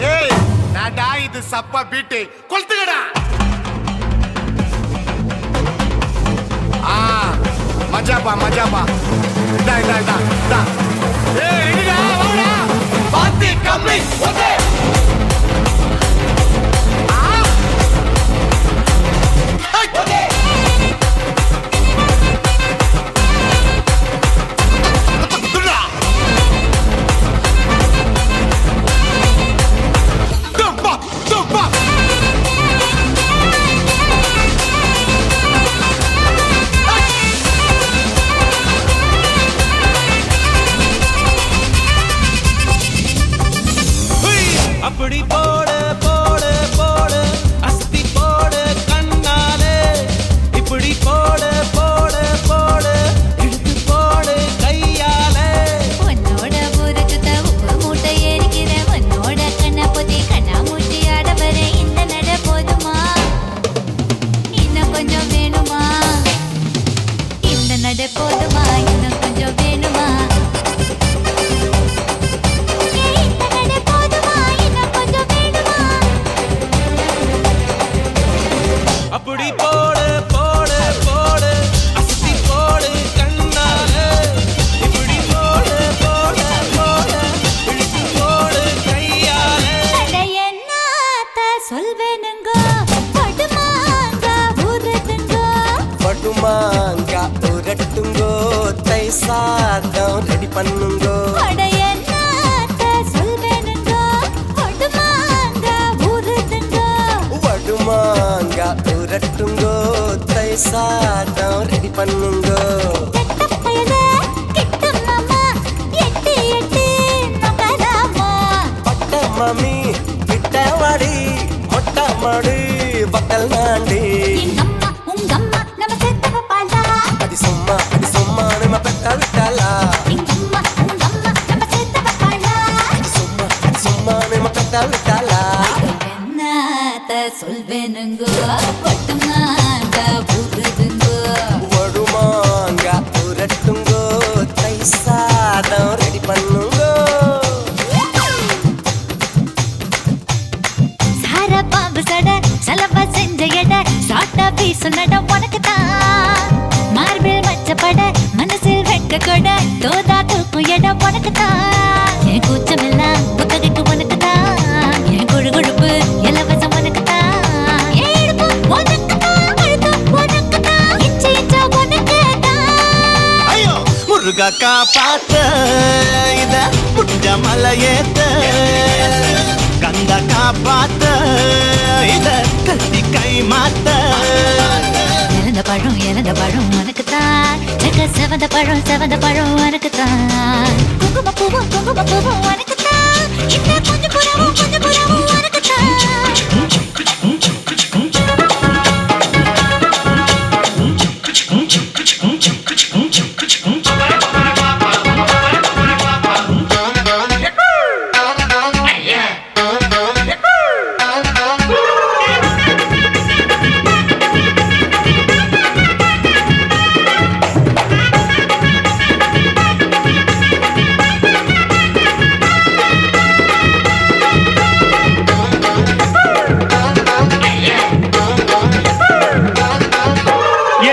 ஏய் நாடா இது சப்பா பீட்டு கொளுத்துக்கடா. மஜாபா மஜாபா. இதா இதா இதா இதா. ஏய் ரெடிடா வாடா. பாத்தி கம்மி ஓகே. ஓகே. அப்படி போடு போடு போடு அஸ்தி போடு கண்ணாலே இப்படி போடு போடு போடு இழுத்து போடு கையாலே உன்னோட ஊருக்கு உப்பு மூட்டை ஏறிக்கிற உன்னோட கண்ணா பொதி கண்ணா மூட்டி ஆட வர இந்த நட போதுமா இன்னும் கொஞ்சம் வேணுமா இந்த நட போதுமா இன்னும் கொஞ்சம் வேணுமா அப்படி போடு போடு போடு அஸ்தி போடு கண்ணாலே இப்படி போடு போடு போடு இழுத்து போடு கையாலே என்னத்த சொல்வேனுங்க படுமாங்க ஊரட்டுங்க படுமாங்க ஊரட்டுங்கோ தை சாதம் ரெடி பண்ணுங்கோ என்னத்த சொல்வேனுங்க படுமாங்க ஊரட்டுங்க படுமாங்க ஊரட்டுங்கோ தை சாதம் ரெடி பண்ணுங்கோ பட்ட மம்மி கிட்ட வாடி மொட்டை மாடு பக்கல் நாண்டி அடி சும்மா நம்ம பெத்த விட்டாலா அடி சும்மா நம்ம பெத்த விட்டாலா சொல்வேனுங்க பட்டுமாங்க புதுதுங்கோ வடுமாங்க ஊரட்டுங்கோ தை சாதம் ரெடி பண்ணுங்கோ சார பாம்பு சட சலவ செஞ்ச எட சாட்டா பீசு நட உனக்குதான் மார்பில் மச்சப்பட மனசில் வெட்க கொட தோதா தூக்கும் எட உனக்குதான் என் கூச்சமெல்லாம் புத்தகைக்கு உனக்குதான் என் கொழு கொழுப்பு இலவசம் உனக்குதான் முருகா காப்பாத்த இத புஞ்ச மலையேத்த கந்த காப்பாத்த இத கத்தி கை மாத்த இழந்த பழம் உனக்குத்தான் செவந்த பழம் உனக்குத்தான் குங்கும பூவும் உனக்குத்தான் இந்த கொஞ்சம் புறவும் உனக்குத்தான்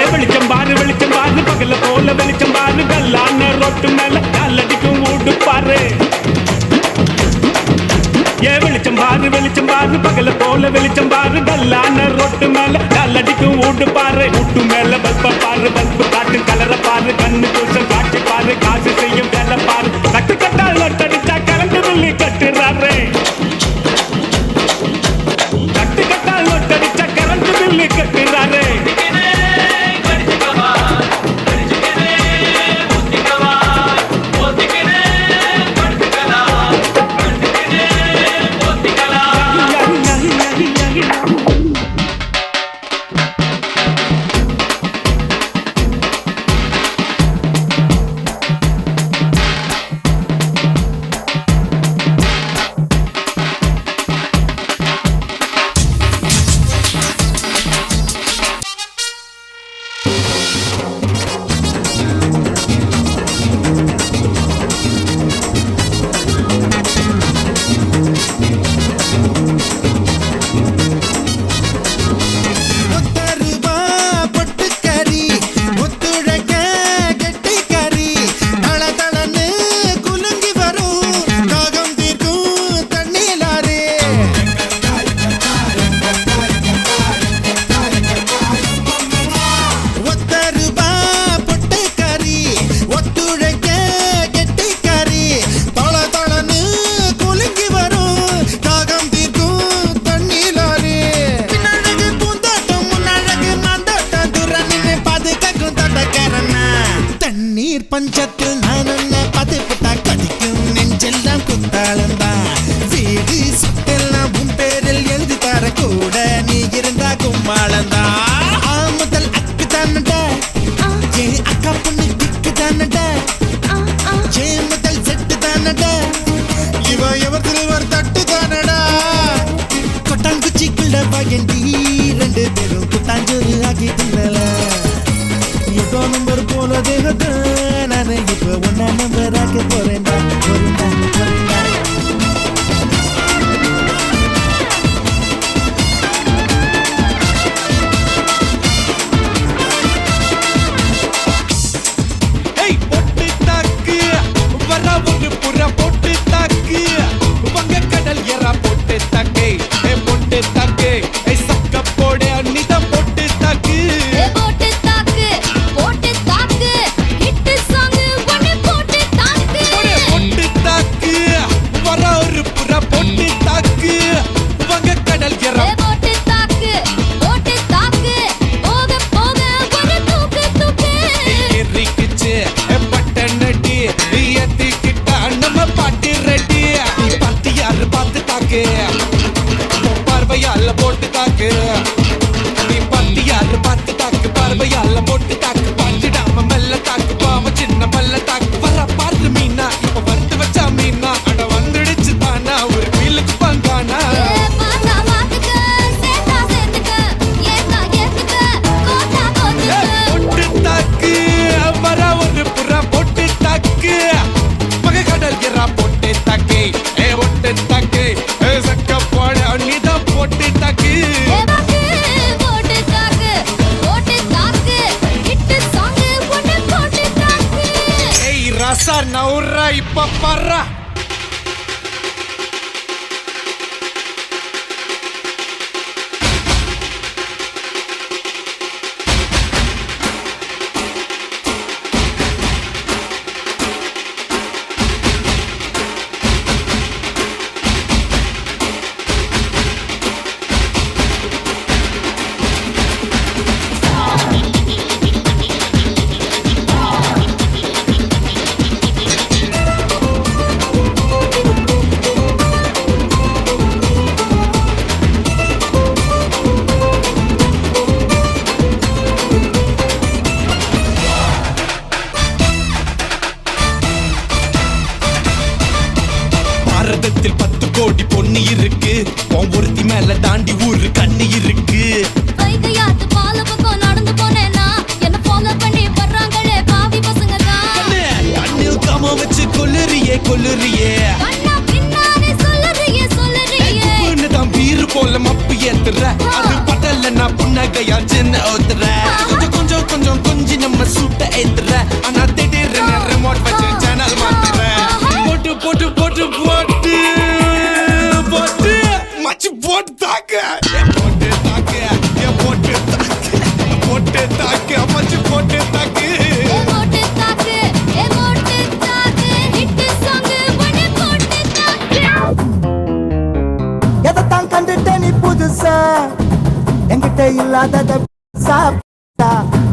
வெளிச்சம் பாரு பகல போல வெளிச்சம் பாரு கல்லான ரோட்டு மேல காலடிக்கும் ஊடு பாரு வெளிச்சம் பாரு பகல போல வெளிச்சம் பாரு கல்லான ரோட்டு மேல காலடிக்கும் ஊடு பாரு ஊட்டு மேல பல்ப பாரு பல்பு காட்டு கலர பாரு கண்ணு தூசம் காட்சி பாரு காசு செய்யும் வேலை பாரு கட்டு கட்டால் நொட்டடிச்சா கலந்து சொல்லி கட்டுறாரு கட்டு கட்டால் நொட்டடிச்சா கலந்து சொல்லி கட்டுறாரு ஒருண்டா ஒருண்டா ஒருண்டா ஏய் பொட்டு தாக்கு வர ஒரு புற பொட்டு தாக்கு வங்க கடல் எறா பொட்டு தாக்கு ஏ பொட்டு தாக்கு ஏ சக்க போட அன்னிதான் பொட்டு தாக்கு போட்டு தாக்கு ஹிட் சாங் ஒன்னு போட்டு தாக்கு பொட்டு தாக்கு வர ஒரு புற பொட்டு தாக்கு வங்க கடல் எறா போட்டு தாக்கு போக போக ஒரு தூக்கு தூக்கு எரிக்கிச்சு பட்டனடி ஏத்திக்கிட்டா நம்ம பாட்டு ரெடி நீ பார்த்து யாரு பார்த்து தாக்கு பார்வையால போட்டு தாக்கு நீ பார்த்து யாரு பார்த்து தாக்கு பார்வையால போட்டு தாக்கு பாஞ்சிடாம மெல்ல தாக்கு பாவ சின்ன பல்ல தாக்கு வர பார்த்து மீனா இப்ப வறுத்து வச்சா மீனா அட வந்துடுச்சு தானா ஒரு வீலுக்கு பங்கானா மாதா மாத்துக்க சேத்தா சேத்துக்க ஏத்தா ஏத்துக்க கோட்டா கோத்துக்க பொட்டு தாக்கு வர ஒரு புற பொட்டு தாக்கு பகை கடல் எறா பொட்டு தாக்கு ஏ பொட்டு தாக்கு ஏ சக்க போட அன்னிதான் பொட்டு தாக்கு போட்டு தாக்கு ஹிட் சாங் ஒன்னு போட்டு தாக்கு ஏய் ரசா நவுரா இப்ப பர்றா பாரதத்தில் 10 கோடி பொண்ணு இருக்கு உன் ஒருத்தி மேல தாண்டி ஊரு கண்ணு இருக்கு வைகையாத்து பால பக்கம் நடந்து போனேனா என்ன ஃபாலோ பண்ணி வர்றாங்களே பாவி பசங்க தான் கண்ணில் காம வச்சு கொல்லுறியே கண்ணா பின்னாடி சொல்லுறியே தான் வீறு போல மப்பு ஏத்துற அது பட்டல நான் புன்னகையா சின்ன ஓத்துற கொஞ்சம் கொஞ்சி நம்ம சூட்ட ஏத்துற ஆனா திடீர்னு ரிமோட் வச்சு சேனல் மாத்துற போட்டு போட்டு போட்டு போட்டு போட்டு மச்சி போட்டு தாக்கு போட்டு தாக்கு போட்டு தாக்கு போட்டு தாக்கு மச்சி போட்டு தாக்கு போட்டு தாக்கு ஹிட் சாங் ஒன்னு போட்டு தாக்கு எதைத்தான் கண்டுட்ட நீ புதுசா என்கிட்ட இல்லாதத சாப்பிட்டா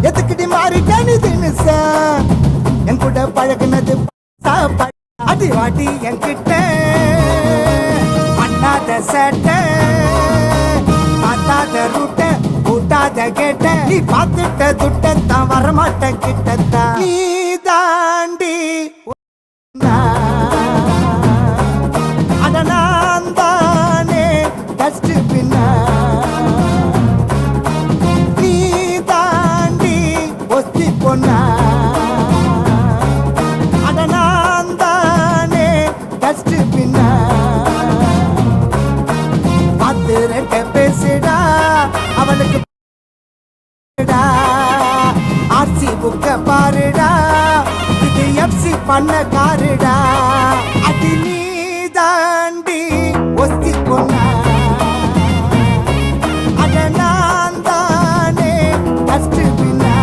எதுக்கிடி மாறிட்ட நீ தினுசா என் கூட பழகுனது சாப்பாடு அடி வாட்டி என்கிட்ட பண்ணாத சேட்டை பார்த்தாத ரூட்ட கூட்டாத கேட்ட நீ பார்த்துட்ட துட்டத்தான் வரமாட்ட கிட்டத்தான் நீ தாண்டி அட நான் தானே டஸ்ட் பின்னா நீ தாண்டி ஒஸ்தி பொண்ணா அட நான் தானே டஸ்ட் பின்னா பார்த்து ரெட்ட பேசுடா அவனுக்கு ஆர்சி புக்க பாருடா இது எஃப்சி பண்ண காருடா அடி நீ தாண்டி ஒஸ்தி பொண்ணா அட நான் தானே டஸ்ட் பின்னா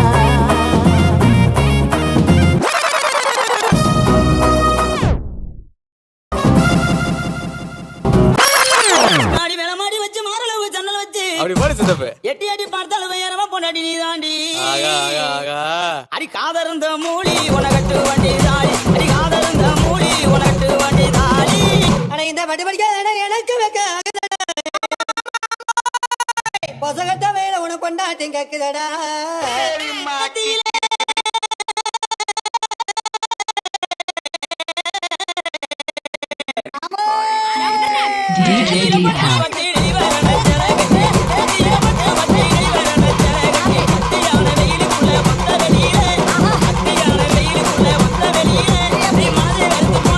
மாடி மேல மாடி வச்சு மாரளவு ஜன்னல் வச்சு அப்படி போடு சித்தப்பு எட்டி எட்டி பார்த்தாலும் வேறமா பொண்டாடி நீ தாண்டி ஆகா ஆகா ஆகா அடி காதருந்த மூலி உனகட்டு வண்டி தாடி அடி காதருந்த மூலி உனகட்டு வண்டி தாடி அட இந்த படி படிக்க எனக்கு வைக்க பொசகட்ட வேலை உன கொண்டாட்டி கேக்குதடா மத்தியிலே வெளியே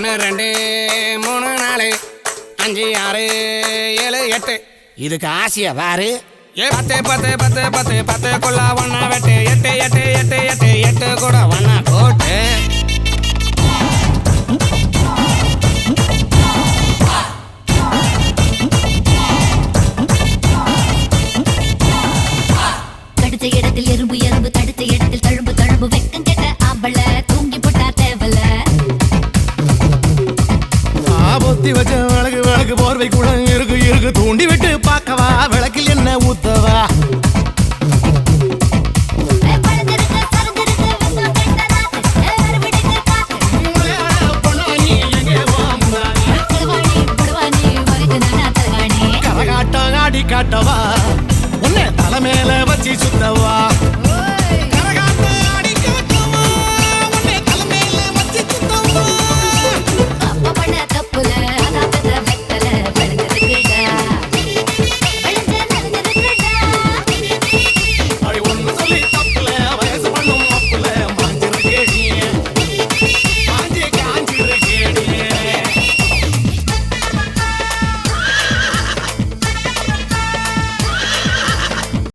1 2 3 4 5 6 7 8 இதுக்கு ஆசையா பாரு. 10 10 10 10 10 கொள்ள ஒன்னா வெட்டு 8 8 8 8 8 கூட ஒன்னா போட்டு கடிச்ச இடத்தில் எறும்பு எறும்பு தடிச்ச இடத்தில் தழும்பு தழும்பு வெக்கம் கெட்ட ஆம்பள தூங்கி போட்டா தேவல பொத்தி வச்ச விளக்கு விளக்கு போர்வை கூட இருக்கு இருக்கு தூண்டி விட்டு பார்க்கவா விளக்கில் என்ன ஊத்தவா